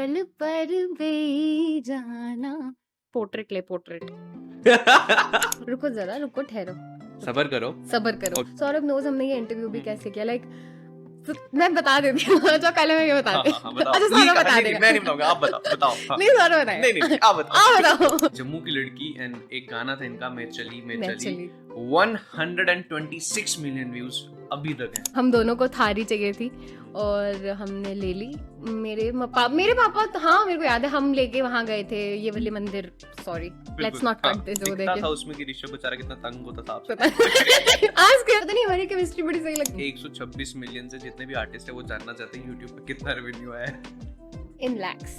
पल पर बेजाना। पोर्ट्रेट ले पोर्ट्रेट। रुको जरा, रुको, ठहरो, सबर करो। सबर करो। और- सौरभ नोज हमने ये इंटरव्यू भी कैसे किया, लाइक मैं बता देती हूँ। अच्छा पहले मैं ये बता हाँ, दे। हाँ, हाँ, बताओ। अच्छा ये सौरभ कहा- बता नहीं, देगा। मैं नहीं बताऊंगा, आप बताओ हाँ। नहीं सौरभ बताएगा। नहीं नहीं आप बताओ। आप बताओ। जम्मू की लड़की एंड एक गाना था इनका, मैं चली मैं चली। 126 मिलियन व्यूज अभी तक है। हम दोनों को थारी चाहिए थी और हमने ले ली। मेरे पापा, हाँ मेरे को याद है, हम लेके वहाँ गए थे ये वाले मंदिर। Sorry, let's not cut this over दिखता था उसमें कि ऋषभ बेचारा कितना तंग होता था आपसे। आज के पता नहीं हमारी केमिस्ट्री बड़ी सही लगती 126 मिलियन से जितने भी आर्टिस्ट है वो जानना चाहते हैं YouTube पे कितना रेवेन्यू आया है। इन लैक्स।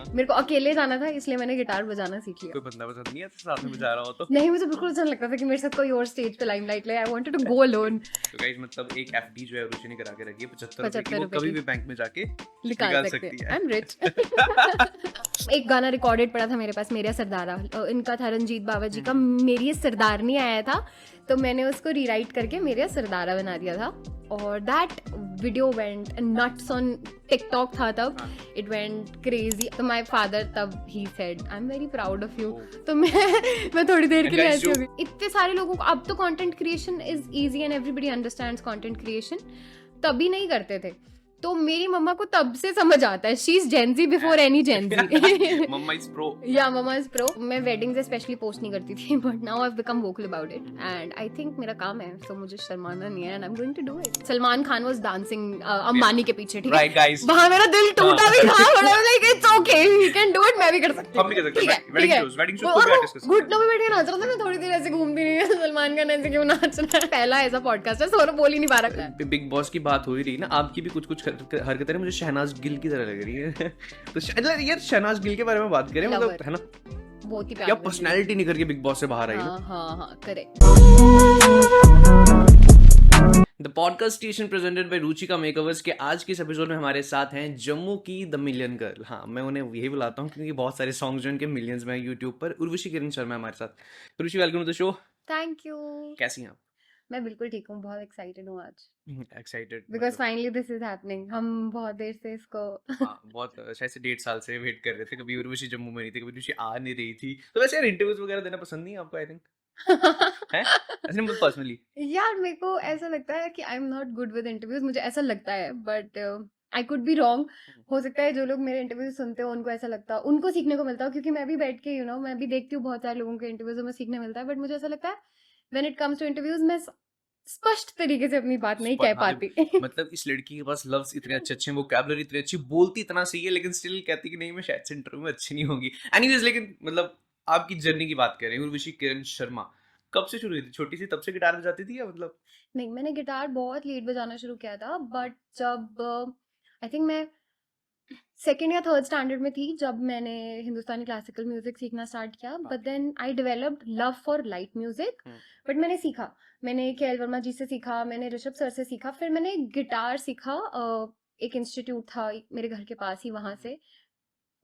मेरे को अकेले जाना था इसलिए मैंने गिटार बजाना सीख लिया। कोई बंदा पसंद नहीं है साथ में बजा रहा हो तो। नहीं, मुझे बिल्कुल अच्छा लगता था कि मेरे साथ कोई और स्टेज पे लाइमलाइट ले। I wanted to go alone. तो गाइस मतलब एक FD जो है रुचि ने करा के रखी है 75 रुपए की, 75 वो रुपए कभी की। भी बैंक में जाके निकाल सकती है। I am rich. एक गाना रिकॉर्डेड पड़ा था मेरे पास, मेरा सरदारा। इनका था रंजीत बाबा जी का, मेरी ये सरदारनी आया था, तो मैंने उसको रीराइट करके मेरा सरदारा बना दिया था। और that video went nuts on TikTok था तब। It went crazy. तो माय फादर तब ही said I am very proud of you. तो मैं थोड़ी देर के लिए ऐसी हो गई। इतने सारे लोगों को अब तो content creation is easy and everybody understands content creation. तभी नहीं करते थे, तो मेरी मम्मा को तब से समझ आता है। She is gen Z before any gen Z. Mamma is pro. या मम्मा इज प्रो। मैं वेडिंग्स स्पेशली पोस्ट नहीं करती थी, but now I have become vocal about it and I think मेरा काम है, तो मुझे शर्माना नहीं है and I am going to do it. Salman Khan was dancing Ambani के पीछे, ठीक है, राइट गाइस, वहां मेरा दिल टूटा भी था, but I was like it's okay, he can do it, मैं भी कर सकती हूं। हम भी कर सकते ठीक हैं है, वेडिंग शूट और को प्रैक्टिस कर सकते घुटनों पे बैठ के नाच रहा था। मैं थोड़ी देर ऐसे घूमती नहीं है, सलमान खान ऐसे क्यों नाच रहा है। पहला ऐसा पॉडकास्ट है, सौरभ बोल ही नहीं पा रहा है। बिग बॉस की बात हो ही रही ना, आपकी भी कुछ हरकतें मुझे शहनाज गिल की तरह लग रही है। तो यार शहनाज गिल के बारे में बात करें, मतलब है ना, बहुत ही क्या प्यारा पर्सनालिटी निकल के बिग बॉस से बाहर आई ना। हाँ correct. The podcast station presented by Ruchika makeovers के आज के इस एपिसोड में हमारे साथ हैं जम्मू की द मिलियन गर्ल। हाँ, मैं उन्हें यही बुलाता हूँ क्योंकि बहुत सारे सॉन्ग्स जो इनके मिलियंस में यूट्यूब पर। उर्वशी किरण शर्मा हमारे साथ। Urvashi, welcome to the show. Thank you. कैसी हैं आप? मैं बिल्कुल ठीक हूँ, बहुत एक्साइटेड हूँ आज, excited because finally this is happening. हम बहुत देर से इसको बहुत शायद से 1.5 साल से वेट कर रहे थे। कभी उर्वशी जम्मू में नहीं थी, कभी उर्वशी आ नहीं रही थी। तो वैसे यार इंटरव्यूज वगैरह देना पसंद नहीं है आपको? आई थिंक है ऐसे मतलब पर्सनली। यार मेरे को ऐसा लगता है कि आई am not good with interviews, मुझे ऐसा लगता है, but I could be wrong. हो सकता है जो लोग मेरे इंटरव्यूज सुनते हो उनको ऐसा लगता हो, उनको सीखने को मिलता हो, क्योंकि मैं भी बैठ के मैं भी देखती हूँ बहुत सारे लोगों के इंटरव्यूज में सीखने मिलता है, बट मुझे ऐसा लगता है when it comes to interviews मैं स्पष्ट तरीके से अपनी बात नहीं कह पाती। मतलब इस लड़की के पास लफ्ज इतने अच्छे हैं, वोकैबुलरी इतनी अच्छी, बोलती इतना सही है, लेकिन स्टिल कहती कि नहीं मैं शायद से इंटरव्यू में अच्छी नहीं होंगी। एनीवेज, लेकिन मतलब आपकी जर्नी की बात कर रहे हैं, उर्वशी किरण शर्मा कब से शुरू हुई थी? छोटी सी तब से गिटार बजाती थी या मतलब? नहीं, मैंने गिटार बहुत लेट बजाना शुरू किया था, बट जब आई थिंक मैं सेकेंड या थर्ड स्टैंडर्ड में थी जब मैंने हिंदुस्तानी क्लासिकल म्यूजिक सीखना स्टार्ट किया। But then I developed love for light music. But मैंने सीखा, मैंने के एल वर्मा जी से सीखा, मैंने ऋषभ सर से सीखा, फिर मैंने गिटार सीखा। एक इंस्टीट्यूट था मेरे घर के पास ही, वहां से।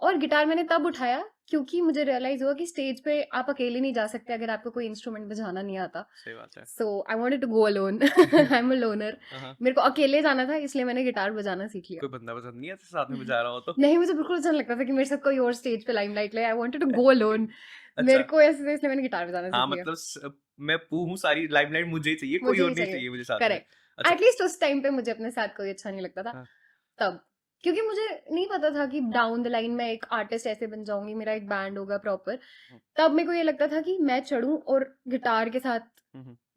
और गिटार मैंने तब उठाया क्योंकि मुझे रियलाइज हुआ कि स्टेज पे आप अकेले नहीं जा सकते अगर आपको कोई इंस्ट्रूमेंट बजाना नहीं आता। सही बात है। So I wanted to go alone. I am a loner. हाँ। मेरे को अकेले जाना था, इसलिए मैंने गिटार बजाना सीख लिया। कोई बंदा पसंद नहीं है साथ में बजा रहा हो तो? नहीं, मुझे बिल्कुल अच्छा नहीं लगता था कि मेरे साथ कोई और स्टेज पे लाइमलाइट ले। I wanted to go alone. अच्छा। मेरे को ऐसे, इसलिए मैंने गिटार बजाना हाँ सीख लिया। मतलब मैं पू हूँ, सारी लाइमलाइट मुझे ही चाहिए, कोई मुझे और ही नहीं चाहिए। चाहिए मुझे साथ में। करेक्ट। अच्छा। एटलीस्ट उस टाइम पे मुझे अपने साथ कोई अच्छा नहीं लगता था हाँ। तब, क्योंकि मुझे नहीं पता था कि डाउन द लाइन मैं एक आर्टिस्ट ऐसे बन जाऊंगी, मेरा एक बैंड होगा प्रॉपर। तब मेरे को ये लगता था कि मैं चढ़ूं और गिटार के साथ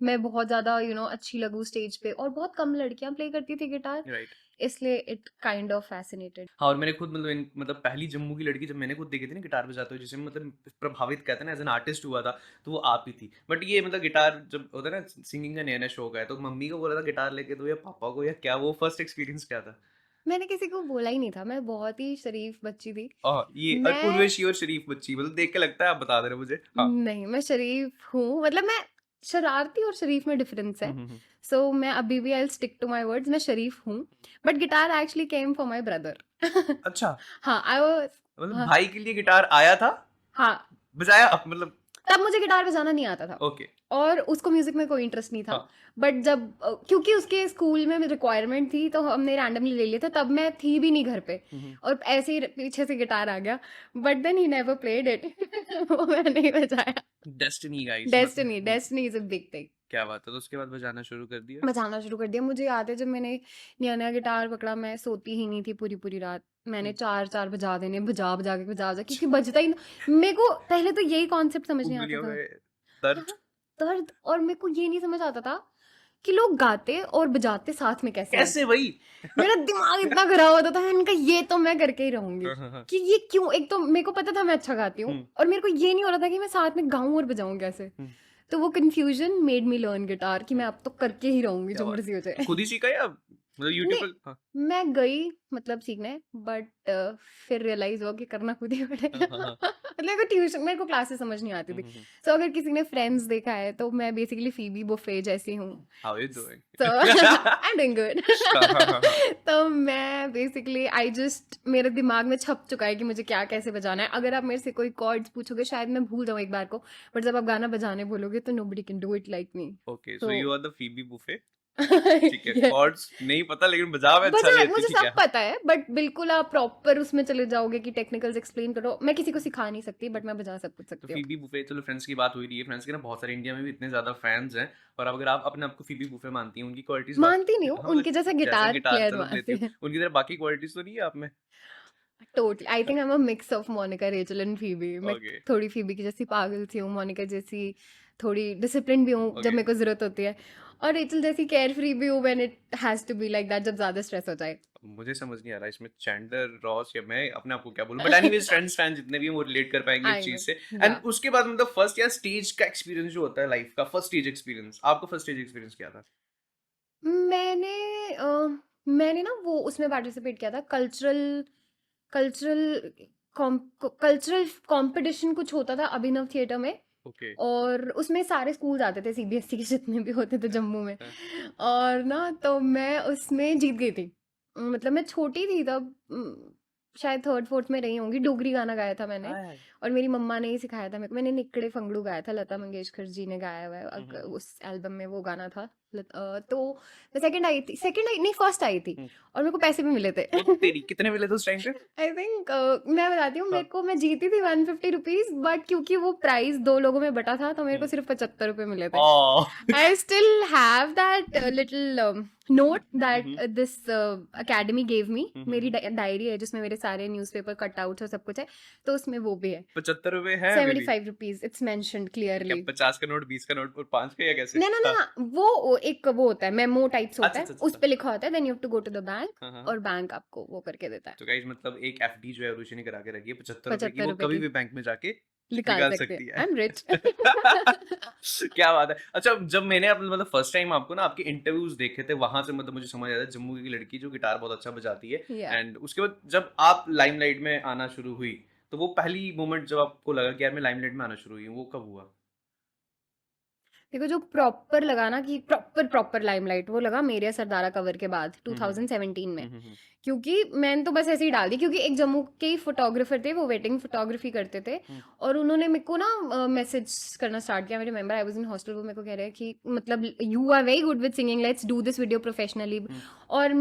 मैं बहुत ज्यादा अच्छी लगूं स्टेज पे, और बहुत कम लड़कियां प्ले करती थी गिटार, राइट। इसलिए इट काइंड ऑफ फैसिनेटेड। हाँ, और मैंने खुद मतलब पहली जम्मू की लड़की जब मैंने खुद देखी थी ना गिटार बजाते हुए, जिसे मतलब प्रभावित कहते हैं ना एज एन आर्टिस्ट हुआ था, तो वो आप ही थी। बट ये मतलब गिटार जब होता है ना, सिंगिंग का नया नया शौक है, तो मम्मी को बोला था गिटार लेके दो या पापा को, या क्या वो फर्स्ट एक्सपीरियंस क्या था? मैंने किसी को बोला ही नहीं था, मैं बहुत ही शरीफ बच्ची थी। ये मैं उर्वशी और शरीफ बच्ची, मतलब देख के लगता है आप बता दे रहे मुझे। हाँ। नहीं, मैं शरीफ हूँ, मतलब मैं शरारती और शरीफ में डिफरेंस है। सो मैं अभी भी I stick to my words, मैं शरीफ हूँ। But guitar actually came for my brother. अच्छा, हाँ, आई वाज मतलब भाई के लिए गिटार आया था, हाँ बजाया मतलब तब मुझे गिटार बजाना नहीं आता था ओके और उसको म्यूजिक में कोई इंटरेस्ट नहीं था। हाँ बट जब क्योंकि उसके स्कूल में रिक्वायरमेंट थी तो हमने रैंडमली ले लिया था, तब मैं थी भी नहीं घर पे और ऐसे ही पीछे से गिटार आ गया, but then he never played it. वो मैंने नहीं बजाया। Destiny guys destiny, destiny is a big thing. क्या बात है, तो उसके बाद बजाना शुरू कर दिया। बजाना शुरू कर दिया। मुझे याद है जब मैंने नया नया गिटार पकड़ा, मैं सोती ही नहीं थी पूरी पूरी रात। मैंने चार चार बजा देने, बजा बजा के बजा बजा, क्योंकि बजता ही मेरे को पहले तो यही कॉन्सेप्ट समझ नहीं आता उंगलियों था। में दर्द। हाँ, दर्द। और मेरे को ये नहीं समझ आता था कि लोग गाते और बजाते साथ में कैसे हैं। कैसे भाई? मेरा दिमाग इतना खराब होता था, मैंने कहा ये तो मैं करके ही रहूंगी हाँ। कि ये क्यों। एक तो मेरे को पता था मैं अच्छा गाती हूँ और मेरे को ये नहीं हो रहा था कि मैं साथ में गाऊं और बजाऊं कैसे। तो वो confusion made me learn guitar कि मैं अब तो करके ही रहूंगी जो क्या बात मर्जी हो जाए। खुद ही सीखा या मतलब यूट्यूब नहीं, पर? हाँ मैं गई मतलब सीखने, बट फिर रियलाइज हुआ कि करना खुद ही पड़ेगा। हाँ। मतलब मेरे को ट्यूशन, मेरे को क्लासेस समझ नहीं आती थी। सो अगर किसी ने फ्रेंड्स देखा है तो मैं बेसिकली फीबी बुफे जैसी हूँ। How you doing? So I'm doing good. हाँ। तो मैं बेसिकली मेरे दिमाग में छप चुका है कि मुझे क्या कैसे बजाना है। अगर आप मेरे से कोई कॉर्ड्स पूछोगे शायद मैं भूल जाऊँ एक बार को, बट जब आप गाना बजाने बोलोगे तो nobody can do it like me. Okay so तो you are the Phoebe Buffay. ठीक है, yes. कॉर्ड्स नहीं पता लेकिन बजा में अच्छा बजा लेती। मुझे ठीक सब है। पता है, बट बिल्कुल आप प्रॉपर उसमें चले जाओगे कि टेक्निकल्स एक्सप्लेन करो, मैं किसी को सिखा नहीं सकती, बट मैं बजा सब कुछ तो सकती हूँ। फीबी बुफे, चलो फ्रेंड्स की बात हो रही है, फ्रेंड्स के ना बहुत सारे इंडिया में भी इतने ज्यादा फैंस हैं, और अब अगर आप अपने आप को फीबी बुफे मानती हैं, उनकी क्वालिटीज मानती नहीं हूँ, हाँ, उनके जैसा गिटार प्लेयर चलो लेती मानती हूँ, उनकी तरह बाकी क्वालिटीज तो नहीं है आप में? Totally. I think I am a mix of Monica, Rachel and Phoebe. मैं ओके थोड़ी फीबी की जैसी पागल सी हूँ, मोनिका जैसी थोड़ी डिसिप्लिन भी हूँ जब ओके। मेरे को जरूरत होती है, और रेचल जैसी केयर फ्री भी हूँ when it has to be like that, जब ज्यादा स्ट्रेस हो जाए। मुझे समझ नहीं आ रहा इसमें चैंडलर, रॉस या मैं अपने आप को क्या बोलूं, बट एनीवेज फ्रेंड्स फैन जितने भी हैं वो रिलेट कर पाएंगे इस आई चीज नो, से। या एंड उसके बाद मतलब फर्स्ट या स्टेज का एक्सपीरियंस जो होता है लाइफ का, फर्स्ट स्टेज एक्सपीरियंस, आपका फर्स्ट स्टेज एक्सपीरियंस क्या था? मैंने मैंने ना वो उसमें पार्टिसिपेट किया था, कल्चरल कल्चरल कंपटीशन कुछ होता था अभिनव थिएटर में, ओके और उसमें सारे स्कूल आते थे सीबीएसई के जितने भी होते थे जम्मू में। और ना तो मैं उसमें जीत गई थी। मतलब मैं छोटी थी तब, शायद थर्ड फोर्थ में रही होंगी। डोगरी गाना गाया था मैंने और मेरी मम्मा ने ही सिखाया था मेरे को। मैंने निकड़े फंगड़ू गाया था, लता मंगेशकर जी ने गाया हुआ है उस एल्बम में, वो गाना था। तो मैं सेकंड आई नहीं, फर्स्ट आई थी, और मेरे को पैसे भी मिले थे। वो तेरी कितने मिले थे उस टाइम पे? आई थिंक मैं बताती हूँ, मेरे हाँ। को मैं जीती थी 150 रुपीज, बट क्योंकि वो प्राइस 2 लोगों में बटा था तो मेरे को सिर्फ 75 रुपए मिले थे। I still have that little note that this academy gave me. मेरी डायरी है जिसमें मेरे सारे न्यूज़पेपर कटआउट्स और सब कुछ है, तो उसमें वो भी है। 75 रुपए है अभी भी? 75 रुपीज, इट्स मेंशन्ड क्या क्लियरली। 50 का नोट, 20 का नोट और 5 का, या कैसे? ना ना ना हाँ। ना, वो एक वो होता है, मेमो टाइप्स होता अच्छा है, अच्छा उस अच्छा। पे लिखा होता है then you have to go to the bank, हाँ। और बैंक आपको वो करके देता है तो गाइस मतलब एक एफडी जो है रुचि ने करा के रखी है 75 रुपए की, 75 वो रुपए कभी की। भी बैंक में जाके निकाल निकाल सकते सकती हैं। है। I am rich. क्या बात है। अच्छा, जब मैंने अपने मतलब फर्स्ट टाइम आपको ना आपके इंटरव्यूज देखे थे, वहां से मतलब मुझे समझ आया था जम्मू की लड़की जो गिटार बहुत अच्छा बजाती है। Yeah. एंड उसके बाद जब आप लाइमलाइट में आना शुरू हुई, तो वो पहली मोमेंट जब आपको लगा कि यार मैं लाइमलाइट में आना शुरू हुई हूँ, वो कब हुआ? देखो, जो प्रॉपर लगा ना कि प्रॉपर लाइमलाइट, वो लगा मेरे सरदारा कवर के बाद 2017 में। क्योंकि मैंने तो बस ऐसे ही डाल दी, क्योंकि एक जम्मू के ही फोटोग्राफर थे, वो वेडिंग फोटोग्राफी करते थे, और उन्होंने मेरे को ना मैसेज करना स्टार्ट किया। मेरे remember I was in hostel, वो मेरे को कह रहे हैं कि मतलब you are very good with singing, let's do this video professionally. और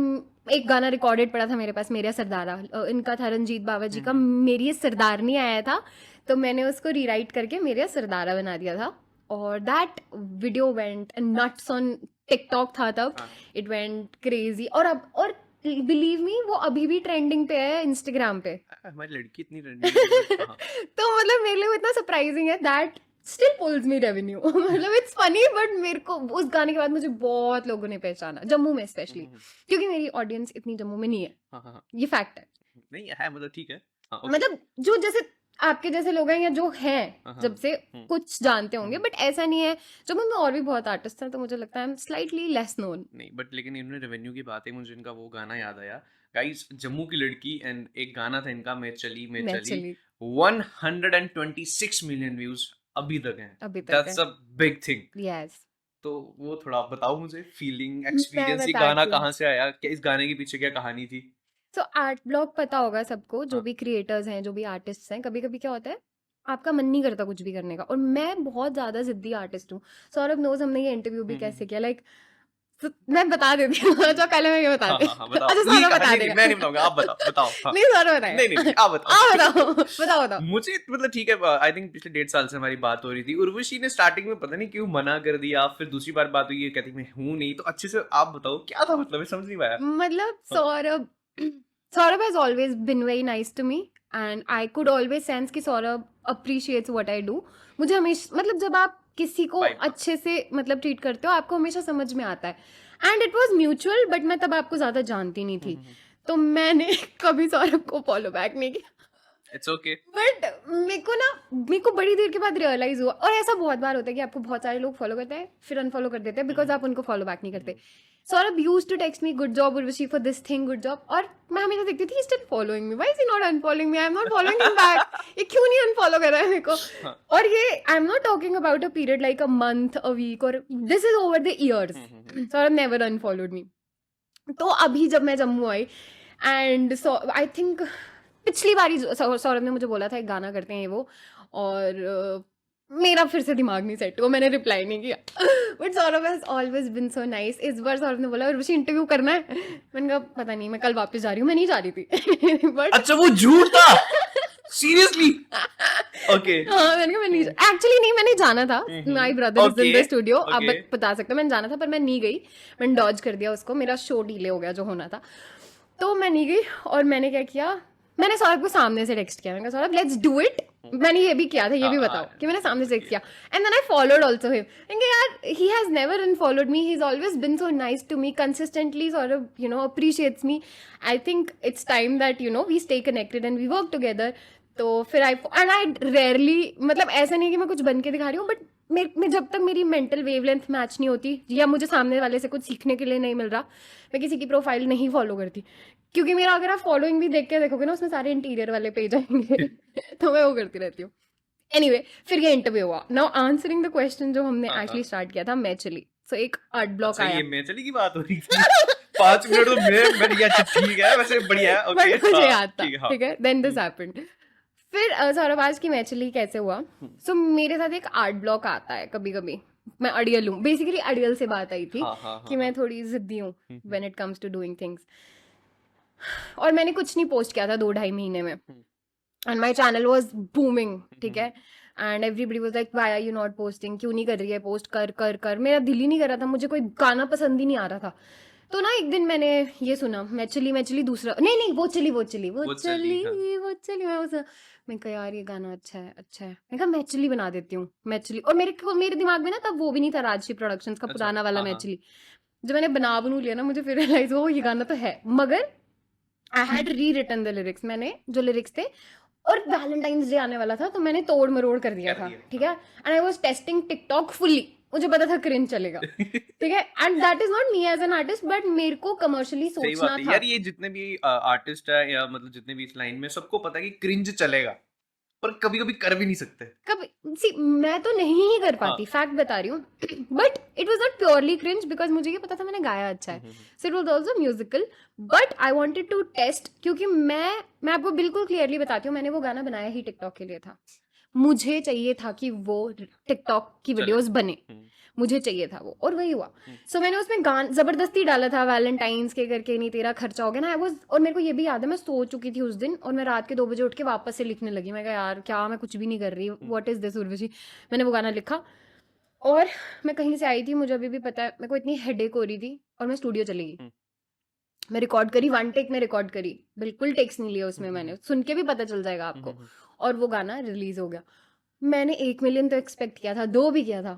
एक गाना रिकॉर्डेड पड़ा था मेरे पास, मेरा सरदारा, इनका था रंजीत बावा जी का, मेरी ये सरदार नहीं आया था, तो मैंने उसको रीराइट करके मेरा सरदारा बना दिया था। और that video went nuts on TikTok था तब, इट वेंट क्रेजी। और बिलीव मी, वो अभी भी ट्रेंडिंग पे है इंस्टाग्राम पे। हमारी लड़की इतनी ट्रेंडिंग। तो मतलब मेरे लिए वो इतना सरप्राइजिंग है, that still pulls me revenue. मतलब इट्स फनी, बट मेरे को उस गाने के बाद मुझे बहुत लोगों ने पहचाना, जम्मू में स्पेशली, क्योंकि मेरी ऑडियंस इतनी जम्मू में नहीं है। ये फैक्ट है। नहीं है, मतलब ठीक है। मतलब जो जैसे आपके जैसे लोग हैं या जो हैं जब से कुछ जानते होंगे, बट ऐसा नहीं है। जम्मू में और भी बहुत आर्टिस्ट हैं, तो मुझे लगता है स्लाइटली लेस नोन। नहीं, बट लेकिन इन्होंने रेवेन्यू की बात है, मुझे इनका वो गाना याद आया गाइस, जम्मू की लड़की, एंड एक गाना था इनका, मैं चली 126 मिलियन व्यूज अभी तक हैं। अभी तक that's a big thing. Yes. तो वो थोड़ा आप बताओ मुझे, फीलिंग, एक्सपीरियंस, ये बताती गाना हूँ। कहाँ से आया, क्या इस गाने के पीछे क्या कहानी थी? तो आर्ट ब्लॉग पता होगा सबको, जो हाँ। भी क्रिएटर्स हैं, जो भी आर्टिस्ट हैं, कभी कभी क्या होता है आपका मन नहीं करता कुछ भी करने का। और मैं बहुत ज़्यादा ज़िद्दी आर्टिस्ट हूँ। सौरभ नोज, हमने ये इंटरव्यू भी कैसे किया, लाइक मैं बता देती हूँ। अच्छा पहले मैं ये बता हाँ दी। हाँ हाँ बताओ। अच्छा नहीं सौरभ कहा, बता नहीं देगा। मैं नहीं बताऊंगा, आप बताओ बताओ। हाँ नहीं सौरभ बताएगा। नहीं नहीं आप बताओ। आप बताओ बताओ बताओ। मुझे मतलब ठीक है, आई थिंक पिछले 1.5 साल से हमारी बात हो रही थी। उर्वशी ने स्टार्टिंग में पता नहीं क्यों मना कर दिया, फिर दूसरी बार बात हुई, ये कहती मैं हूँ नहीं। तो अच्छे से आप बताओ क्या था, मतलब मैं समझ नहीं पाया। मतलब हाँ। Saurabh has always been very nice to me and I could always sense कि Saurabh appreciates what I do। मुझे हमेशा, मतलब जब आप किसी को Vibe, हाँ। अच्छे से मतलब ट्रीट करते हो, आपको हमेशा समझ में आता है। And it was mutual, but मैं तब आपको ज्यादा जानती नहीं थी, तो मैंने कभी सौरभ को फॉलो बैक नहीं किया। It's okay. बट मेरे को बड़ी देर के बाद रियलाइज हुआ, और ऐसा बहुत बार होता है कि आपको बहुत सारे लोग फॉलो करते हैं फिर अनफॉलो कर देते हैं बिकॉज आप उनको फॉलो बैक नहीं करते। Saurabh used to text me good job Urvashi for this thing, good job, और मैं हमेशा देखती थी still following me, why is he not unfollowing me, I am not following him back, ये क्यों नहीं अनफॉलो कर रहा है मेरे को। और ये I am not talking about a period like a month, a week, और this is over the years. Saurabh never unfollowed me. तो अभी जब मैं जम्मू आई एंड आई थिंक पिछली बारी सौरभ ने मुझे बोला था एक गाना करते हैं ये वो, और मेरा फिर से दिमाग नहीं सेट हुआ, मैंने रिप्लाई नहीं किया। But Saurabh has always been so nice. इस बार सौरभ ने बोला उर्वशी इंटरव्यू करना है, मैंने कहा पता नहीं, मैं कल वापस जा रही हूँ, मैं नहीं जा रही थी। बट अच्छा वो झूठ था, सीरियसली? ओके। हाँ मैंने कहा मैं नहीं, एक्चुअली नहीं, मैंने जाना था, my brother is in the studio, आप बता सकते हो, मैंने जाना था पर मैं नहीं गई, मैंने डॉज कर दिया उसको, मेरा शो डिले हो गया जो होना था, तो मैं नहीं गई। और मैंने क्या किया, मैंने सौरभ को सामने से टेक्स्ट किया, मैंने कहा सौरभ लेट्स डू इट। मैंने ये भी किया था, ये भी बताओ कि मैंने सामने से टेक्स्ट किया, and then I followed also him. यार he has never unfollowed me, he is always been so nice to me consistently. Saurabh you know appreciates me. I think it's time that you know we stay connected and we work together. तो फिर आई rarely, मतलब ऐसा नहीं कि मैं कुछ बन के दिखा रही हूँ, बट मैं जब तक मेरी मेंटल वेवलेंथ मैच नहीं होती या मुझे सामने वाले से कुछ सीखने के लिए नहीं मिल रहा, मैं किसी की प्रोफाइल नहीं फॉलो करती। क्योंकि मेरा अगर आप फॉलोइंग भी देख के देखोगे ना, उसमें सारे इंटीरियर वाले पेज आएंगे। तो मैं वो करती रहती हूँ। एनीवे, फिर ये इंटरव्यू हुआ। नाउ आंसरिंग द क्वेश्चन जो हमने एक्चुअली स्टार्ट किया था, मैं चली। सो एक आर्ट ब्लॉक आया। ये मैं चली की बात हो रही थी। 5 मिनट तो मैं अच्छा ठीक है, वैसे बढ़िया है, ओके। बट मुझे याद था, ठीक है, देन दिस हैपेंड। फिर सौरभ आज की मैचली कैसे हुआ, सो मेरे साथ एक आर्ट ब्लॉक आता है कभी कभी। मैं अड़ियल हूँ, बेसिकली अड़ियल से बात आई थी कि मैं थोड़ी जिद्दी हूँ when it comes to doing things. और मैंने कुछ नहीं पोस्ट किया था 2-2.5 महीने में, and my channel was booming, ठीक है, and everybody was like why are you not posting, क्यों नहीं कर रही है पोस्ट, कर कर कर। मेरा दिल ही नहीं कर रहा था, मुझे कोई गाना पसंद ही नहीं आ रहा था। तो ना एक दिन मैंने ये सुना, मैं चली दूसरा, नहीं वो चली मैं कहा यार ये गाना अच्छा है, मैं कहा मैचली बना देती हूँ, मैचली। और मेरे दिमाग में ना तब वो भी नहीं था राजश्री प्रोडक्शंस का पुराना वाला मैचली। जब मैंने बनू लिया ना, मुझे फिर रियलाइज हो ये गाना तो है, मगर आई हैड री रिटन द लिरिक्स। मैंने जो लिरिक्स थे, और वैलेंटाइंस डे आने वाला था, तो मैंने तोड़ मरोड़ कर दिया था, ठीक है, and I was testing TikTok fully. मुझे पता था क्रिंज चलेगा, ठीक है, and that is not me as an artist, but मेरे को कमर्शियली सोचना था। यार ये जितने भी आर्टिस्ट है या मतलब जितने भी इस लाइन में, सबको पता है कि क्रिंज चलेगा, पर कभी कभी कर भी नहीं सकते। कभी सी मैं तो नहीं ही कर पाती, फैक्ट बता रही हूँ। But it was not purely cringe because मुझे ये पता था मैंने गाया अच्छा है, so it was also musical, but I wanted to test. क्योंकि मैं आपको बिल्कुल क्लियरली बताती हूँ, मैंने वो गाना बनाया ही टिकटॉक के लिए था। मुझे चाहिए था कि वो टिकटॉक की वीडियोस बने, मुझे चाहिए था वो, और वही हुआ। सो मैंने उसमें गान जबरदस्ती डाला था, वैलेंटाइंस के करके नहीं तेरा खर्चा हो गया ना। और मेरे को ये भी याद है, मैं सो चुकी थी उस दिन, और मैं रात के 2 बजे उठ के वापस से लिखने लगी। मैं कहा यार क्या, मैं कुछ भी नहीं कर रही, व्हाट इज दिस उर्वशी। मैंने वो गाना लिखा, और मैं कहीं से आई थी, मुझे अभी भी पता है, मेरे को इतनी हेडेक हो रही थी, और मैं स्टूडियो चली गई। मैं रिकॉर्ड करी, 1 टेक में रिकॉर्ड करी, बिल्कुल टेक्स नहीं लिया उसमें मैंने, सुन के भी पता चल जाएगा आपको। और वो गाना रिलीज हो गया। मैंने 1 मिलियन तो एक्सपेक्ट किया था, 2 भी किया था,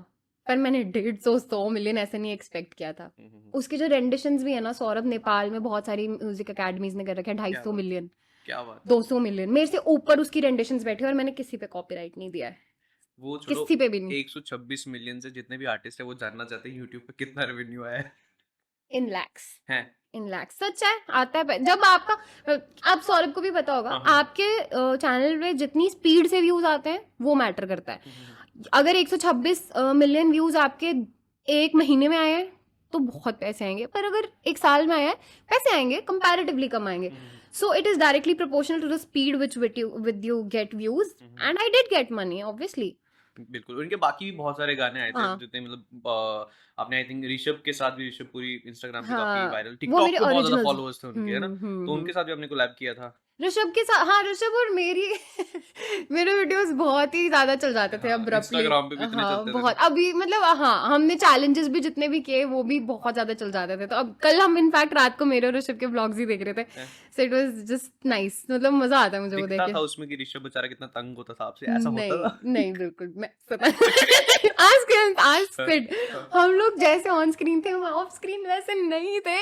पर मैंने 150-100 मिलियन ऐसे नहीं एक्सपेक्ट किया था। उसके जो रेंडिशंस भी है ना सौरभ, नेपाल में बहुत सारी म्यूजिक अकेडमीज ने कर रखे हैं, 250 मिलियन, क्या बात, 200 मिलियन, मेरे से ऊपर उसकी रेंडिशंस बैठी, और मैंने किसी पे कॉपीराइट नहीं दिया है, वो किसी पे भी नहीं। 126 मिलियन से जितने भी आर्टिस्ट है वो जानना चाहते हैं यूट्यूब पे कितना रेवेन्यू आया है। इन लैक्स सच है, आता है जब आपका, आप सौरभ को भी पता होगा, आपके चैनल में जितनी स्पीड से व्यूज आते हैं वो मैटर करता है। अगर 126 मिलियन व्यूज आपके 1 महीने में आए हैं तो बहुत पैसे आएंगे, पर अगर 1 साल में आए हैं पैसे आएंगे, कंपैरेटिवली कम आएंगे। So it is directly proportional to the speed with you get views, and I did get money, obviously. बिल्कुल। उनके बाकी भी बहुत सारे गाने आए थे हाँ जितने मतलब आपने आई थिंक ऋषभ के साथ भी, ऋषभ पूरी इंस्टाग्राम पे काफी हाँ, वायरल, वो टिकटॉक मेरे पे बहुत ज्यादा ओरिजिनल्स। फॉलोअर्स थे उनके, है ना? तो उनके साथ भी आपने कोलैब किया था। ऋषभ के साथ, हाँ, ऋषभ और मेरी मेरे वीडियोस बहुत ही ज्यादा चल जाते थे हाँ, अब्रप्टली। इंस्टाग्राम पे भी इतने हाँ चलते थे बहुत, ना। अभी मतलब हाँ, हमने चैलेंजेस भी जितने भी किए वो भी बहुत ज्यादा चल जाते थे। तो अब कल हम इनफैक्ट रात को मेरे और ऋषभ के ब्लॉग्स ही देख रहे थे। हैं? सो इट वाज जस्ट नाइस, मतलब मजा आता है मुझे वो देख दिखता के। था उसमें कि ऋषभ बेचारा कितना तंग होता था आपसे, ऐसा होता नहीं था? नहीं, बिल्कुल मैं आज सिड हम लोग जैसे ऑन स्क्रीन थे हम ऑफ स्क्रीन वैसे नहीं थे।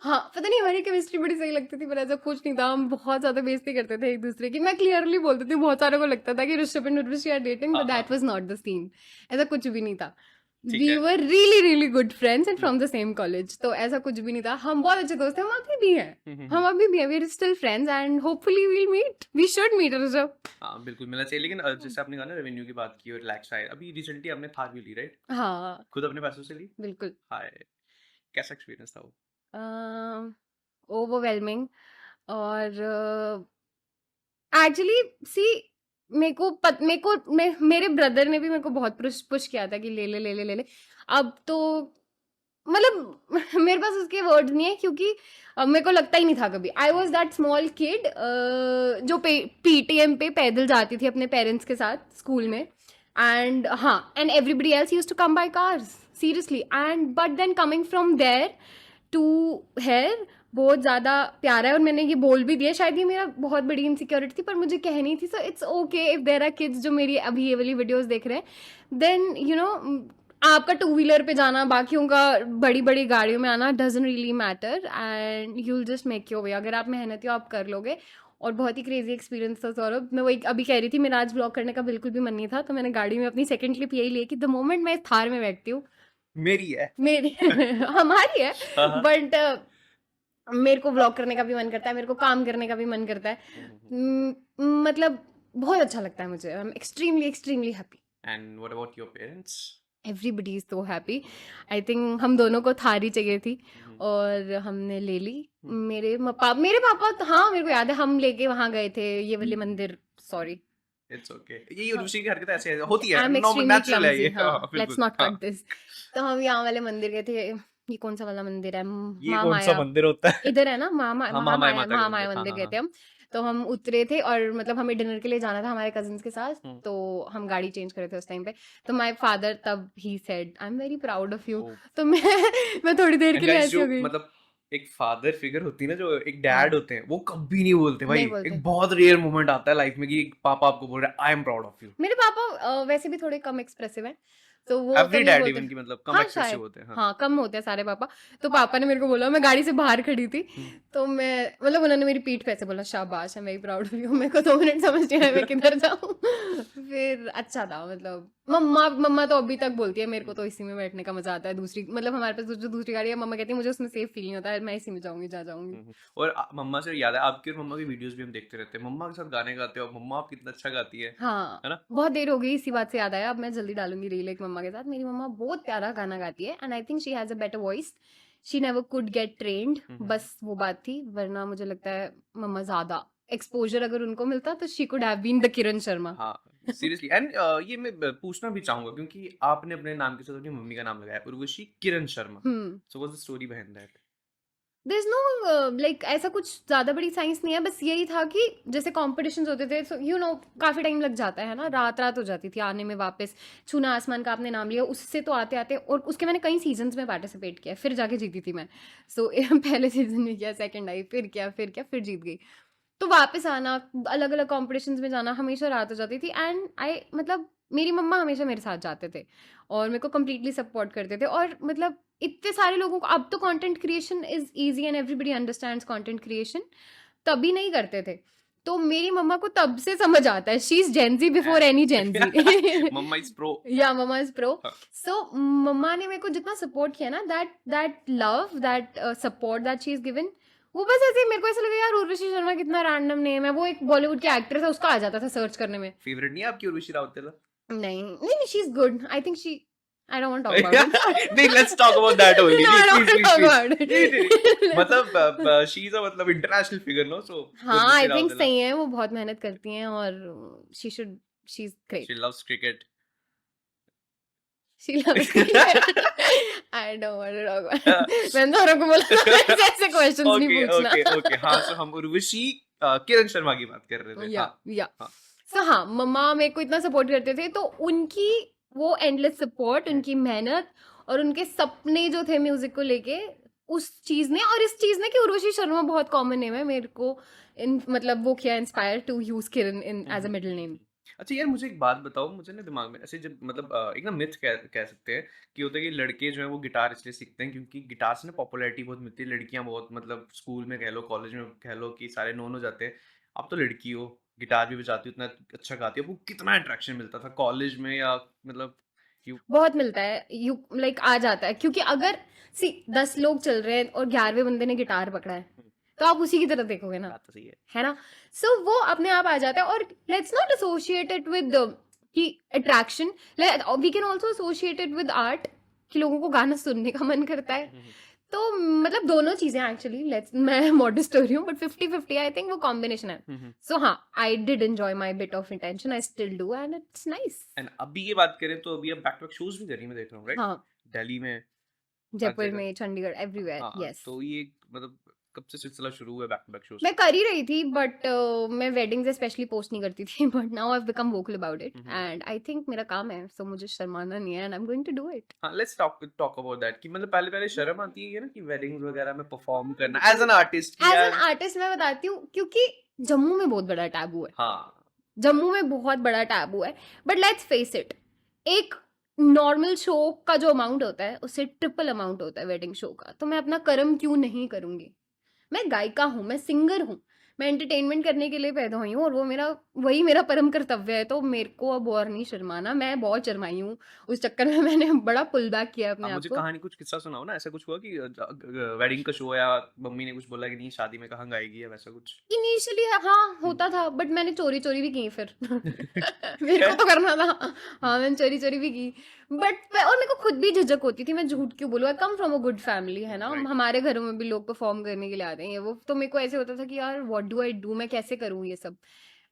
हाँ, पता नहीं हमारी केमिस्ट्री बड़ी सही लगती थी, पर ऐसा कुछ नहीं था। हम बहुत ज्यादा बेइज्जती करते थे एक दूसरे की। मैं क्लियरली बोलती थी, बहुत सारे को लगता था कि Rishabh and Urvashi are dating, but that was not the scene. ऐसा कुछ भी नहीं था। ठीक वी है। Were really really good friends and from the same college, तो ऐसा कुछ भी नहीं था। हम बहुत अच्छे दोस्त हैं, हम अभी भी हैं। हम अभी भी हैं, we are still friends and hopefully we'll meet, we should meet Rishabh. हाँ बिल्कुल मिलना चाहिए, लेकिन जैसे आपने कहा ना रेवेन्यू की बात की और रिलैक्स आए, अभी रिसेंटली आपने थार भी ली, राइट? हाँ खुद अपने पैसों से ली? बिल्कुल। हाय, कैसा एक्सपीरियंस था वो? ओवरवेलमिंग। और एक्चुअली सी, मेरे ब्रदर ने भी मेरे को बहुत पुश किया था कि ले ले ले ले ले ले। अब तो मतलब मेरे पास उसके वर्ड्स नहीं है, क्योंकि मेरे को लगता ही नहीं था कभी। I was that small kid जो पीटीएम पे पैदल जाती थी अपने पेरेंट्स के साथ स्कूल में। एंड हाँ, and everybody else used to come by cars, seriously. And but then coming from there to here, बहुत ज़्यादा प्यारा है। और मैंने ये बोल भी दिया, शायद ये मेरा बहुत बड़ी इनसिक्योरिटी थी पर मुझे कहनी थी। So it's okay if there are kids जो मेरी अभी ये वाली वीडियोस देख रहे हैं, देन यू नो, आपका टू व्हीलर पे जाना, बाकियों का बड़ी बड़ी गाड़ियों में आना doesn't really matter, and you will just make your way. अगर आप मेहनती हो आप कर लोगे। और बहुत ही क्रेजी एक्सपीरियंस था सौरभ। मैं वही अभी कह रही थी, मेरा आज ब्लॉग करने का बिल्कुल भी मन नहीं था, तो मैंने गाड़ी में अपनी सेकंड क्लिप यही ली कि द मोमेंट मैं थार में बैठती हूँ, मेरी है। मेरी हमारी है, हाँ, हाँ। बट मेरे को व्लॉग करने का भी मन करता है, मेरे को काम करने का भी मन करता है। मतलब बहुत अच्छा लगता है मुझे। I am extremely extremely happy. And what about your parents? Everybody is so happy. I think हम दोनों को थारी चाहिए थी और हमने ले ली। मेरे पापा तो, हाँ मेरे को याद है, हम लेके वहां गए थे ये वाले मंदिर। Sorry, it's okay. ये उर्वशी की हरकत ऐसे होती है, I am normal extremely natural है ये। क्लमजी। हाँ, हाँ, लेट्स बिल्कुल। नॉट हाँ। Cut this. तो हम यहाँ वाले मंदिर गए थे। ये कौन सा वाला मंदिर है? ये कौन सा मंदिर होता है? इधर है ना, हाँ, महामाया माता का महामाया मंदिर। मंदिर हाँ, गए हाँ, थे हम। तो हम उतरे थे और मतलब हमें डिनर के लिए जाना था हमारे कजिन्स के साथ, हम्म। तो हम गाड़ी चेंज करे थे उस टाइम पे। तो माय फादर तब ही said I am very proud of you. Oh. तो मैं थोड़ी देर एंड के लिए गाइस, ऐसी जो हो गई। मतलब एक फादर फिगर होती है ना, जो एक हाँ, डैड होते हैं, वो कभी नहीं बोलते भाई। नहीं बोलते। एक बहुत रेयर मोमेंट आता है लाइफ में कि एक पापा आपको बोल रहे हैं I am proud of you. मेरे पापा वैसे भी थोड़े कम एक्सप्रेसिव हैं, तो वो एवरी कभी डैड बोलते इवन की मतलब कम हाँ एक्सप्रेसिव शायद, होते हैं। हाँ। हाँ कम होते हैं सारे पापा। तो पापा ने मेरे को बोला, मैं गाड़ी से बाहर खड़ी थी, तो मैं मतलब उन्होंने मेरी पीठ पे ऐसे बोला, शाबाश, है मैं प्राउड ऑफ यू। मेरे को 2 मिनट समझ नहीं आया मैं किधर जाऊँ। फिर अच्छा था, मतलब मम्मा तो अभी तक बोलती है मेरे को तो इसी में बैठने का मजा आता है। दूसरी मतलब हमारे पास जो दूसरी गाड़ी है, मम्मा कहती है मुझे उसमें सेफ फील नहीं होता है, मैं इसी में जाऊंगी जहाँ जाऊंगी। और मम्मा से याद है, आपकी और मम्मा की वीडियोस भी हम देखते रहते हैं। मम्मा के साथ गाने गाते हो, मम्मा आप कितना अच्छा गाती है हाँ, ना? बहुत देर हो गई, इसी बात से याद आया। अब मैं जल्दी डालूंगी रील एक मम्मा के साथ। मेरी मम्मा बहुत प्यारा गाना गाती है and I think she has a better voice. She never could get trained, बस वो बात थी। वरना मुझे लगता है मम्मा ज्यादा एक्सपोजर अगर उनको मिलता तो she could have been the Kiran Sharma. हाँ सीरियसली। एंड ये मैं पूछना भी चाहूंगा क्योंकि आपने अपने नाम के साथ अपनी मम्मी का नाम लगाया, Urvashi Kiran Sharma. So what's the story behind that? There is no like ऐसा कुछ ज्यादा बड़ी साइंस नहीं है, बस यही था कि जैसे कॉम्पिटिशन्स होते थे, सो यू नो काफी टाइम लग जाता है ना, रात हो जाती थी आने में वापस। छूना आसमान का आपने नाम लिया, उससे तो आते आते, और उसके मैंने कई सीजन्स में पार्टिसिपेट किया, फिर जाके जीती थी मैं। सो पहले सीजन में किया, सेकंड आई, फिर किया, फिर जीत गई। तो वापस आना, अलग अलग कॉम्पिटिशन्स में जाना, हमेशा रात हो जाती थी। एंड आई मतलब मेरी मम्मा हमेशा मेरे साथ जाते थे और मेरे को कम्प्लीटली सपोर्ट करते थे। और मतलब इतने सारे लोगों को अब तो content creation is easy and everybody understands content creation, तभी नहीं करते थे। तो मेरी मम्मा को तब से समझ आता है, she is gen Z before any gen Z. Mamma is pro. या मम्मा इज प्रो। हाँ। सो मम्मा ने मेरे को जितना सपोर्ट किया ना, that love, that support that she is given, वो बस ऐसे मेरे को ऐसा लगा यार उर्वशी शर्मा कितना रैंडम नेम है। वो एक बॉलीवुड की एक्ट्रेस है, उसका आ जाता था सर्च करने में। फेवरेट नहीं है आपकी उर्वशी राउतेला? नहीं, she is good. I think she I don't want to talk about it. नहीं, let's talk about that only. No, I don't want to Please, talk please, about please. नहीं, it. मतलब she is a मतलब international figure, no? So हाँ, just I get out think there. सही है, वो बहुत मेहनत करती हैं और she's great. She loves cricket. She loves cricket. I don't want to talk about it. मैंने तो को बोला था ऐसे questions नहीं Okay, पूछना. okay, okay. हाँ, so हम उर्वशी किरण शर्मा की बात कर रहे थे. या हाँ, या हाँ. सो हाँ, मम्मा मेरे को इतना सपोर्ट करते थे, तो उनकी वो एंडलेस सपोर्ट, उनकी मेहनत और उनके सपने जो थे म्यूजिक को लेके, उस चीज ने और इस चीज ने कि उर्वशी शर्मा बहुत कॉमन नेम है, मेरे को मतलब वो किया inspire to use Kiran in as a middle name. अच्छा यार, मुझे एक बात बताओ. मुझे ना दिमाग में ऐसे जब मतलब एक ना मिथ कह सकते हैं कि होता है कि लड़के जो है वो गिटार इसलिए सीखते हैं क्योंकि गिटार से ना पॉपुलैरिटी बहुत मिलती है. लड़कियां बहुत मतलब स्कूल में कह लो, कॉलेज में कह लो कि सारे नोन हो जाते हैं. आप तो लड़की हो, गिटार भी बजाती हो, इतना अच्छा गाती हो, वो कितना अट्रैक्शन मिलता था कॉलेज में या मतलब यू. बहुत मिलता है, यू लाइक आ जाता है, क्योंकि अगर 10 लोग चल रहे हैं और 11वें बंदे ने गिटार पकड़ा है तो आप उसी की तरफ देखोगे ना, बात तो सही है. है ना. सो वो अपने आप आ जाता है. और let's not associate it with कि attraction, we can also associate it with art, कि लोगों को गाना सुनने का मन करता है. तो मतलब दोनों चीजें एक्चुअली, लेट्स मैं मॉडेस्ट हो रही हूँ बट 50-50 आई थिंक वो कॉम्बिनेशन है. सो हाँ, I did enjoy my bit of intention, I still do and it's nice. And अभी ये बात करें तो अभी अब बैक टू बैक शोज भी कर रही है, मैं देख रहा हूँ, राइट? हाँ, दिल्ली में, हर जयपुर जगह. में, चंडीगढ़, एवरीवेयर. हाँ, यस, तो ये मतलब कब से सिलसिला शुरू हुआ बैक टू बैक शोज? मैं कर ही रही थी बट मैं वेडिंग्स स्पेशली पोस्ट नहीं करती थी, but now I have become vocal about it and I think मेरा काम है, सो मुझे शर्माना नहीं है and I am going to do it. हाँ, लेट्स टॉक अबाउट दैट कि मतलब पहले पहले शर्म आती है ना कि वेडिंग्स वगैरह में परफॉर्म करना एज एन आर्टिस्ट एज यार. एन आर्टिस्ट मैं बताती हूँ, क्योंकि जम्मू में बहुत बड़ा टैबू है. हाँ, जम्मू में बहुत बड़ा टैबू है, बट लेट्स फेस इट, एक नॉर्मल शो का जो अमाउंट होता है उससे ट्रिपल अमाउंट होता है वेडिंग शो का. तो मैं अपना कर्म क्यों नहीं करूंगी. मैं गायिका हूँ, मैं सिंगर हूँ, मैं एंटरटेनमेंट करने के लिए पैदा हुई हूँ और वो वही मेरा परम कर्तव्य है. तो मेरे को अब और नहीं शर्माना. मैं बहुत शर्माई हूँ, उस चक्कर में मैंने बड़ा पुल बैक किया अपने आप आप मुझे को. कहानी कुछ किस्सा सुनाओ ना. ऐसा कुछ हुआ कि वेडिंग का शो या मम्मी ने कुछ बोला कि नहीं शादी में कहाँ गाएगी या वैसा कुछ? इनिशियली हाँ होता था, बट मैंने चोरी चोरी भी की फिर. मेरे को तो करना था. हाँ, मैंने चोरी चोरी भी की, बट और मेरे को खुद भी झिझक होती थी. मैं झूठ क्यों बोलूँ, I come from a good family, है ना. Right. हमारे घरों में भी लोग परफॉर्म करने के लिए आते हैं, ये वो. तो मेरे को ऐसे होता था कि यार व्हाट डू आई डू, मैं कैसे करूँ ये सब.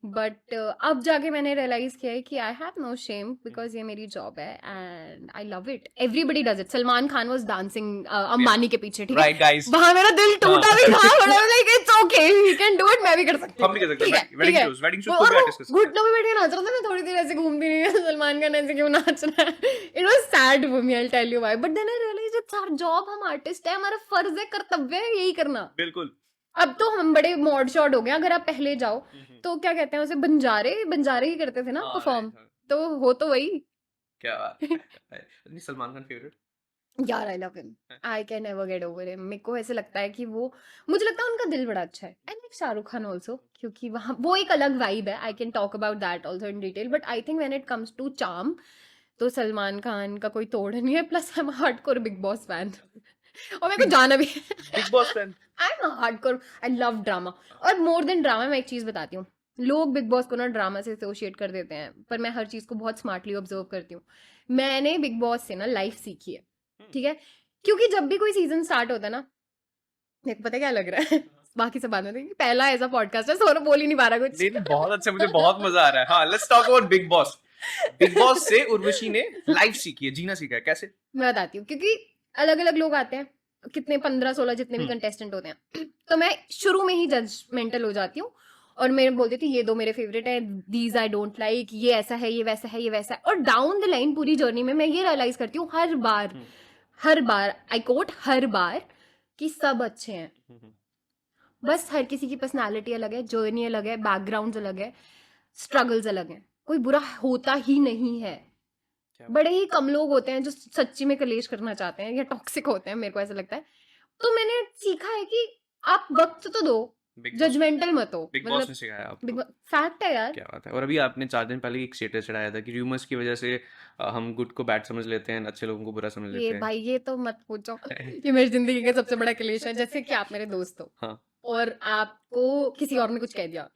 बट अब जाके मैंने रियलाइज किया है कि I have no shame, because ये मेरी जॉब है and I love it. Everybody does it. Salman Khan was dancing Ambani के पीछे, ठीक है. राइट गाइस, वहां मेरा दिल टूटा भी था, but I like it's okay, he can do it, मैं भी कर सकती हूँ. हम भी कर सकते ठीक है, हैं वेडिंग ठीक है. शोज. वेडिंग शोज को और भी वो आर्टिस्ट कर सकते हैं. घुटनों पे बैठ के नाच रहा था, मैं थोड़ी देर ऐसे घूमती रही. सलमान खान ऐसे क्यों नाच रहा है. It was sad for me, I tell you why. But then I realise it's our job, हम आर्टिस्ट है, हमारा फर्ज है, कर्तव्य है यही करना. बिल्कुल. अब तो हम बड़े मॉड शॉट हो गए. अगर आप पहले जाओ तो क्या कहते हैं उसे, बंजारे ही करते थे ना परफॉर्म. तो हो तो वही. क्या बात है. नहीं, सलमान खान फेवरेट यार I love him, I can never get over him. मेरे को ऐसे लगता है कि वो, मुझे लगता है उनका दिल बड़ा अच्छा है. And like Shahrukh Khan also, क्योंकि वहाँ वो एक अलग वाइब है. I can talk about that also in detail, but I think when it comes to charm तो सलमान खान का कोई तोड़ नहीं है. Plus I am hardcore Bigg Boss fan और मेरे को जाना भी. Bigg Boss fan. I am hardcore, I love drama. और मोर देन ड्रामा, मैं एक चीज बताती हूँ. लोग बिग बॉस को ना ड्रामा से एसोशिएट कर देते हैं, पर मैं हर चीज को बहुत स्मार्टली ऑब्जर्व करती हूँ. मैंने बिग बॉस से ना लाइफ सीखी है, ठीक है. क्योंकि जब भी कोई सीजन स्टार्ट होता है ना, मेरे को पता क्या लग रहा है, बाकी सब बाद में, पहला ऐसा पॉडकास्ट है, सौरभ बोल ही नहीं पा रहा कुछ. नहीं, बहुत अच्छा, मुझे बहुत मजा आ रहा है. हाँ, let's talk about big boss. Big boss से उर्वशी ने लाइफ सीखी है, जीना सीखा है. कैसे? मैं बताती हूँ. क्योंकि अलग अलग लोग आते हैं, कितने 15-16 जितने भी कंटेस्टेंट होते हैं, तो मैं शुरू में ही जजमेंटल हो जाती हूँ और मैं बोलती थी ये दो मेरे फेवरेट है, दीज आई डोंट लाइक, ये ऐसा है, ये वैसा है, ये वैसा है. और डाउन द लाइन पूरी जर्नी में मैं ये रियलाइज करती हूँ हर बार आई कोट, हर बार, कि सब अच्छे हैं. बस हर किसी की पर्सनालिटी अलग है, जर्नी अलग है, बैकग्राउंड अलग है, स्ट्रगल्स अलग है. कोई बुरा होता ही नहीं है. बड़े ही कम लोग होते हैं जो सच्ची में कलेश करना चाहते हैं या टॉक्सिक होते हैं, मेरे को ऐसा लगता है. तो मैंने सीखा है कि आप वक्त तो दो, जजमेंटल मत हो. बिग बॉस ने सिखाया आपको. फैक्ट है यार. क्या बात है. और अभी आपने 4 दिन पहले एक स्टेटस चढ़ाया था कि र्यूमर्स की वजह से हम गुड को बैड समझ लेते हैं, अच्छे लोगों को बुरा समझ लेते ये हैं. भाई ये तो मत पूछो. ये मेरी जिंदगी का सबसे बड़ा क्लेश है. जैसे कि आप मेरे दोस्त हो हाँ. और आपको किसी और ने कुछ कह दिया,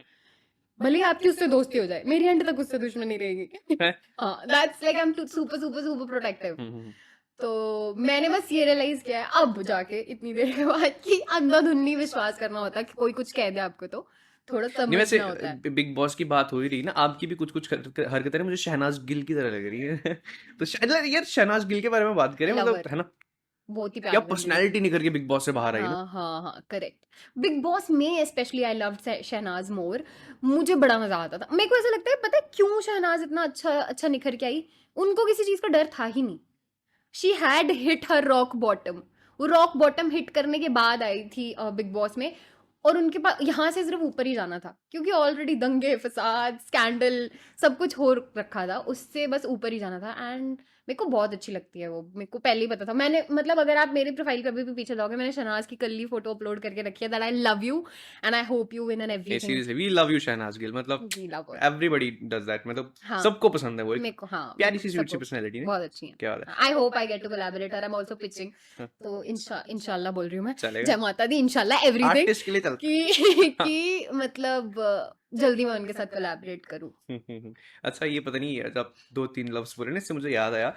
भले ही आपकी उससे दोस्ती हो जाए, मेरी एंड तक उससे दुश्मनी रहेगी। है? हाँ, that's like I am super super super protective. Hmm. तो मैंने बस ये रियलाइज किया है अब जाके इतनी देर के बाद कि अंधाधुंधी विश्वास करना होता है कि कोई कुछ कह दे आपको तो थोड़ा नहीं वैसे समझना होता है। बिग बॉस की बात हो ही रही ना, आपकी भी कुछ कुछ हरकतें ना मुझे शहनाज गिल की तरह लग रही है। तो यार शहनाज गिल के बारे में बात करें, मतलब लवर, है ना, बहुत ही क्या प्यारी बंदी है। पर्सनैलिटी निकल के बिग बॉस से बाहर आई ना। हाँ हाँ हाँ, करेक्ट। बिग बॉस में स्पेशली आई लव शहनाज मोर। मुझे बड़ा मजा आता था। मेरे को ऐसा लगता है, पता है क्यों शहनाज इतना अच्छा अच्छा निखर के आई? उनको किसी चीज का डर था ही नहीं। She had hit her rock bottom. वो रॉक बॉटम हिट करने के बाद आई थी बिग बॉस में, और उनके पास यहाँ से सिर्फ ऊपर ही जाना था, क्योंकि ऑलरेडी दंगे फसाद स्कैंडल सब कुछ हो रखा था, उससे बस ऊपर ही जाना था। एंड मेरे को बहुत अच्छी लगती है वो, मेरे को पहले ही पता था। मैंने मतलब अगर आप मेरी प्रोफाइल कभी भी पीछे जाओगे, मैंने शहनाज की कल्ली फोटो अपलोड करके रखी है, that I love you and I hope you win and everything. Seriously we love you Shehnaaz Gill, मतलब we love her. Everybody does that, मतलब हाँ, सबको पसंद है वो, एक मेरे को, हाँ प्यारी सी स्वीट सी सबको पर्सनैलिटी ने। बहुत अच्छी है। क्या वाला I hope I get to collaborate और आई एम आल्सो पिचिंग। है? तो इंशाल्लाह बोल रही हूँ मैं, चलेगा, जय माता दी, इंशाल्लाह एवरीथिंग, आर्टिस्ट के लिए चलता कि मतलब जल्दी मैं उनके साथ कोलैबोरेट करूँ। अच्छा ये पता नहीं, जब 2-3 लफ्ज बोले ना, इससे मुझे याद आया,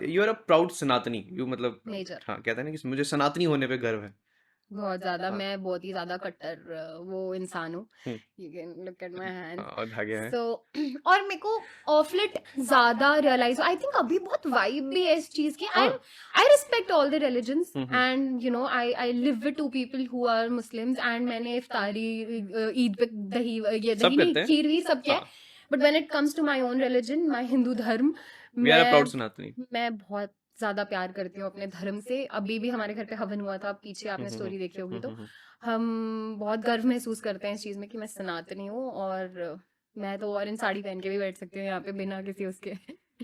यू आर अ प्राउड सनातनी, यू मतलब मेजर, हाँ कहते हैं ना कि मुझे सनातनी होने पे गर्व है। बहुत ज्यादा। हाँ। मैं बहुत ही ज्यादा कट्टर वो इंसान हूँ। Hmm, you can look at my hands. और धागे हैं। सो और मेरे को ऑफलेट ज्यादा रियलाइज, आई थिंक अभी बहुत वाइब भी है इस चीज की। हाँ। I respect all the religions hmm. And you know I live with two people who are Muslims, एंड मैंने इफ्तारी ईद पे दही, ये सब दही नहीं, करते हैं। खीर वीर सब किया है। हाँ, but when it comes to my own religion, my Hindu धर्म, वी आर अ प्राउड मैं सनातनी। मैं बहुत ज्यादा प्यार करती हूँ अपने धर्म से। अभी भी हमारे घर पे हवन हुआ था, पीछे आपने स्टोरी देखी होगी, तो हम बहुत गर्व महसूस करते हैं इस चीज में कि मैं सनातनी हूँ। और मैं तो और इन साड़ी पहन के भी बैठ सकती हूँ यहाँ पे बिना किसी उसके।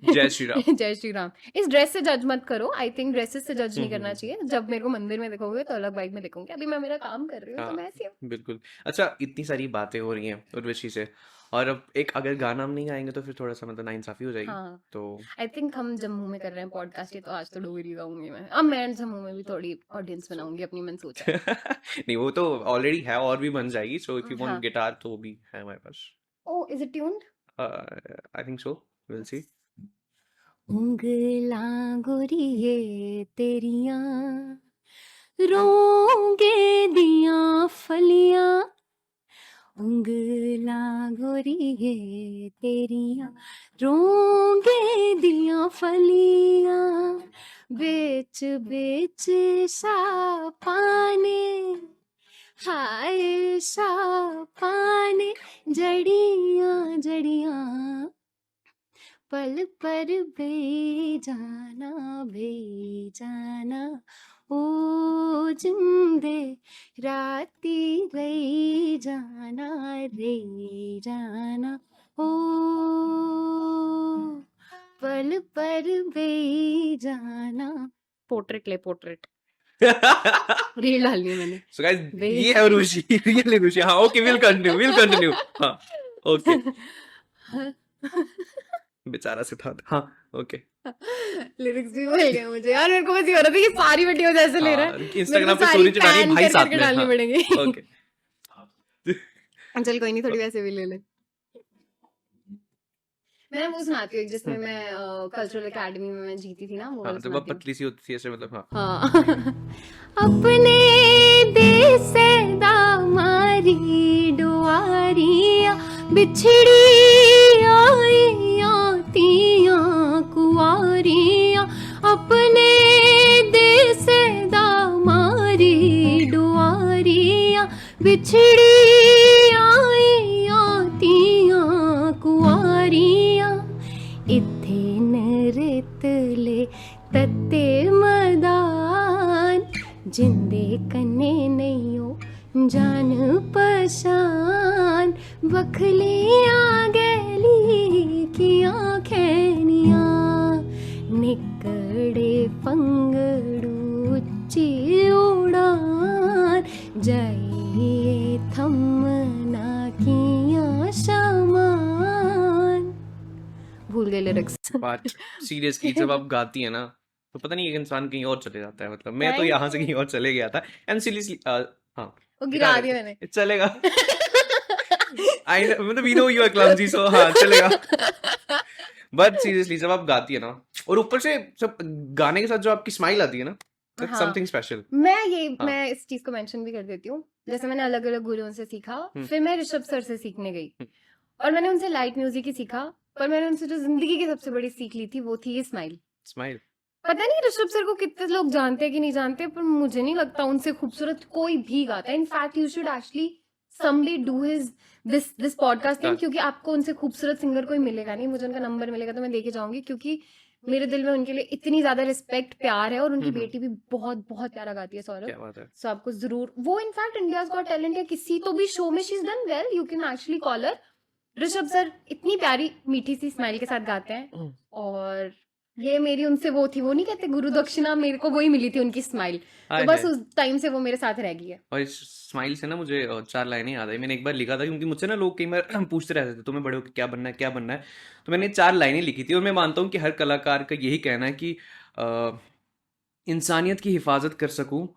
जय श्री राम। जय श्री राम। इस ड्रेस से जज मत करो, आई थिंक ड्रेसेस से जज नहीं करना चाहिए। जब मेरे को मंदिर में देखोगे तो अलग वाइब में देखोगे, अभी मैं मेरा काम कर रही हूँ तो हाँ मैं ऐसी हूँ। बिल्कुल। अच्छा इतनी सारी बातें हो रही हैं उर्वशी से, और अब एक अगर गाना हम नहीं गाएंगे तो फिर थोड़ा सा मतलब नाइंसाफी हो जाएगी। हाँ, तो आई थिंक हम जम्मू में कर रहे हैं पॉडकास्ट, तो आज तो डोगरी गाऊंगी मैं। अब मैं जम्मू में भी थोड़ी ऑडियंस बनाऊंगी अपनी, मन सोचा है। नहीं वो तो ऑलरेडी है और भी बन जाएगी, सो इफ यू वांट हाँ, गिटार तो वो भी है हमारे पास। Oh is it tuned? I think so, will see. उंगला गोरिये तेरिया, रोंगे दिया फलियां, उंगला गोरिये तेरिया, रोंगे दिया फलियां, बेच बेच सापाने, हाय सापाने, जड़ियां जड़ियां, पल पर बेजाना बेजाना, ओ जिंदे राती ले जाना ओ पल पर बेजाना। पोर्ट्रेट ले, पोर्ट्रेट रील डालनी है मैंने। सो गाइस ये है उर्वशी, रियली उर्वशी। हाँ ओके, विल कंटिन्यू। हाँ ओके, बेचारा सिद्धार्थ। हाँ ओके। लिरिक्स भी भूल गए मुझे यार। मेरे को बस ये हो रहा था कि सारी वीडियोस ऐसे ले रहा है, मेरे इंस्टाग्राम को पे सारी स्टोरी चढ़ानी है पैन भाई कर साथ करके में। डालनी हाँ पड़ेगी। ओके। चल कोई नहीं, थोड़ी वैसे भी ले ले। मैं वो सुनाती हूँ जिसमें मैं कल्चरल एकेडमी में मैं जीती थी ना, वो हाँ वाला तो वो सुनाती हूँ। पतली सी होती थी ऐसे, मतलब हाँ। हाँ। अपने देश से दामारी डुआरिया, बिछड़ी आइयां तियां कुआरियां, अपने देश से दामारी डुआरिया, बिछड़ी आइयां तियां कुआरियां, इत्थे नृत ले तत्ते मदान, जिंदे कन्ने नहीं हो जान पहचान, बखलियां गैली कियां खैनियां, निकड़े पंगड़ू उच्ची उड़ान, जाइए थमना कियां शमान। भूल गए लिरिक्स। बात सीरियसली जब आप गाती है ना तो पता नहीं एक इंसान कहीं और चले जाता है, मतलब मैं तो Thank यहाँ से you. कहीं और चले गया था। एंड सीरियसली हाँ वो गिरा गिटार दिया मैंने। चलेगा। मतलब we know you are clumsy, so हाँ चलेगा। बट सीरियसली जब आप गाती है ना, और ऊपर से सब गाने के साथ जो आपकी स्माइल आती है ना, दैट्स हाँ। Something special. हाँ। मैं इस चीज को मेंशन भी कर देती हूँ। जैसे मैंने अलग अलग गुरुओं से सीखा, फिर मैं ऋषभ सर से सीखने गई और मैंने उनसे लाइट म्यूजिक ही सीखा, पर मैंने उनसे जो जिंदगी की सबसे बड़ी सीख ली थी वो थी ये स्माइल। स्माइल। पता नहीं ऋषभ सर को कितने लोग जानते हैं कि नहीं जानते, पर मुझे नहीं लगता उनसे खूबसूरत कोई भी गाता है। In fact you should actually someday do his this podcast thing, क्योंकि आपको उनसे खूबसूरत सिंगर कोई मिलेगा नहीं। मुझे उनका नंबर मिलेगा तो मैं लेके जाऊंगी, क्योंकि मेरे दिल में उनके लिए इतनी ज्यादा रिस्पेक्ट प्यार है, और उनकी बेटी भी बहुत बहुत प्यारा गाती है सौरभ। क्या बात है। सो आपको जरूर, वो इनफैक्ट इंडियाज गॉट टैलेंट या किसी तो भी शो में she is done well, you can actually call her. Rishabh sir इतनी प्यारी मीठी सी स्माइल के साथ गाते हैं, और ये मेरी उनसे वो थी, वो नहीं कहते गुरु दक्षिणा, मेरे को वही मिली थी, उनकी स्माइल। तो बस उस टाइम से वो मेरे साथ रह गई है। और इस स्माइल से ना मुझे 4 लाइनें याद आई। मैंने एक बार लिखा था, क्योंकि मुझसे ना लोग कई बार पूछते रहते थे तुम्हें बड़े होकर क्या बनना है, क्या बनना है। तो मैंने 4 लाइनें लिखी थी, और मैं मानता हूँ कि हर कलाकार का यही कहना है कि इंसानियत की हिफाजत कर सकूं,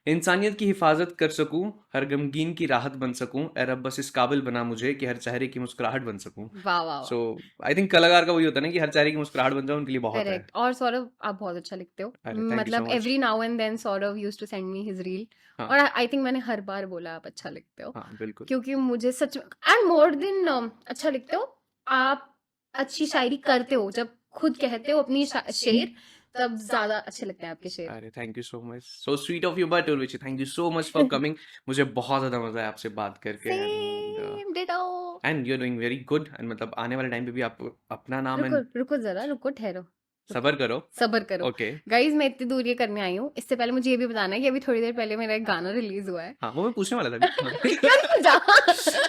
इंसानियत की हिफाजत कर सकूं, हर गमगीन की राहत बन सकूं, ए रब बस इस काबिल बना मुझे कि हर चेहरे की मुस्कुराहट बन सकूं। वाह वाह। सो आई थिंक कलाकार का वही होता है ना कि हर चेहरे की मुस्कुराहट बन जाए उनके लिए बहुत है। करेक्ट। और सौरभ आप बहुत अच्छा लिखते हो, अरे थैंक यू सो मतलब much. Every now and then Saurabh used to send me his reel, हाँ और आई थिंक मैंने हर बार बोला आप अच्छा लिखते हो, हाँ बिल्कुल। क्योंकि मुझे सच में, एंड मोर देन अच्छा लिखते हो आप, अच्छी शायरी करते हो। जब खुद कहते हो अपनी शेर, तब ज्यादा अच्छे लगते हैं आपके शेर। अरे thank you so much, so sweet of you. But Urvashi thank you so much for coming. मुझे बहुत ज़्यादा मजा आया आपसे बात करके। Same ditto. And you are doing very good, एंड मतलब आने वाले टाइम पे भी आप अपना नाम रुको एंड रुको जरा, रुको ठहरो, सबर करो। सबर करो। ओके। गाइज मैं इतनी दूर ये करने आई हूँ, इससे पहले मुझे ये भी बताना है कि अभी थोड़ी देर पहले मेरा एक गाना रिलीज हुआ है। हाँ वो मैं पूछने वाला था अभी। क्या नहीं पूछा?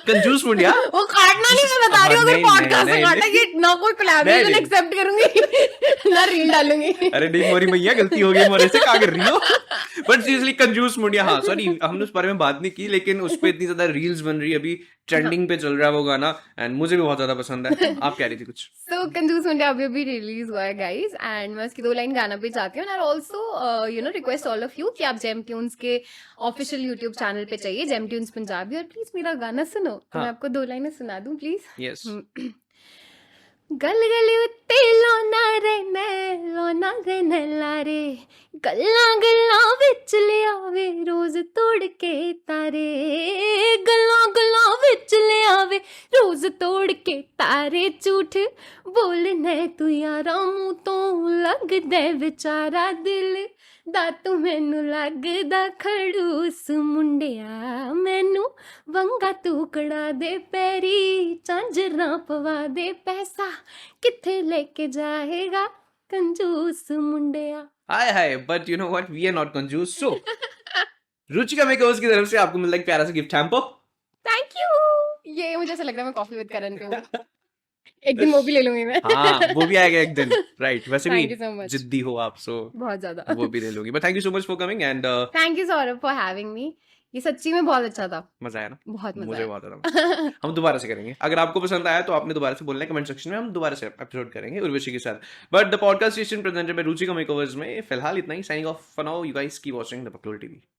कंजूस मुंडिया। वो काटना नहीं, मैं बता रही हूँ, अगर नहीं, पॉडकास्ट नहीं, में काटा नहीं। ये ना कोई कोलैबोरेशन नहीं। एक्सेप्ट करूंगी ना रील डालूंगी। अरे नहीं मोरी मैया, गलती हो गई मोरे से, क्या कर रही हो। बट सीरियसली कंजूस मुंडिया, हाँ सॉरी हमने उस बारे में बात नहीं की, लेकिन उस पर इतनी ज्यादा रील्स बन रही है, अभी ट्रेंडिंग पे चल रहा है वो गाना, एंड मुझे भी बहुत ज्यादा पसंद है। आप कह रही थी कुछ? सो कंजूस मुंडिया अभी रिलीज हुआ है गाइज, एंड मैं उसकी 2 लाइन गाना भी चाहती हूँ। And also you know request all of you कि आप जेम ट्यून्स के ऑफिशियल यूट्यूब चैनल पे चाहिए जेम ट्यून्स पंजाबी, और प्लीज मेरा गाना सुनो। तो मैं आपको 2 लाइनें सुना दूं प्लीज। यस। गल गल उत्ते लोना रहने लारे, गल्ला गल्ला विच लियावे रोज तोड़ के तारे, गल्ला गल्ला विच लियावे रोज तोड़ के तारे, झूठ बोलने तू यारा मुंह तो लगदे विचारा दिल दा, तू मैनू लगदा खड़ूस मुंडिया, मैनू वंगा तू कड़ा दे पैरी, झांजरा पवा दे, पैसा किथे लेके जाएगा कंजूस मुंडिया। हाय हाय, but you know what, we are not कंजूस। सो रुचिका मेकर्स की तरफ से आपको मिलता है एक प्यारा सा गिफ्ट हैम्पर। Thank you. ये मुझे ऐसा लग रहा है मैं कॉफी विद करण पे हूँ। एक दिन वो भी ले लूंगी मैं। हाँ वो भी आएगा एक दिन, राइट। वैसे भी Thank you so much. जिद्दी हो आप, सो बहुत ज्यादा। वो भी ले लूंगी। But thank you so much for coming, and thank you Saurabh for having me. ये सच्ची में बहुत अच्छा था। मजा आया ना? बहुत मजा मुझे आया। बहुत ज्यादा। हम दोबारा से करेंगे, अगर आपको पसंद आया तो आपने दोबारा से बोलना है कमेंट सेक्शन में, हम दोबारा से एपिसोड करेंगे उर्वशी के साथ। But the podcast station presented by Ruchika makeovers में फिलहाल इतना ही। Signing off for now, you guys keep watching the Baklol TV.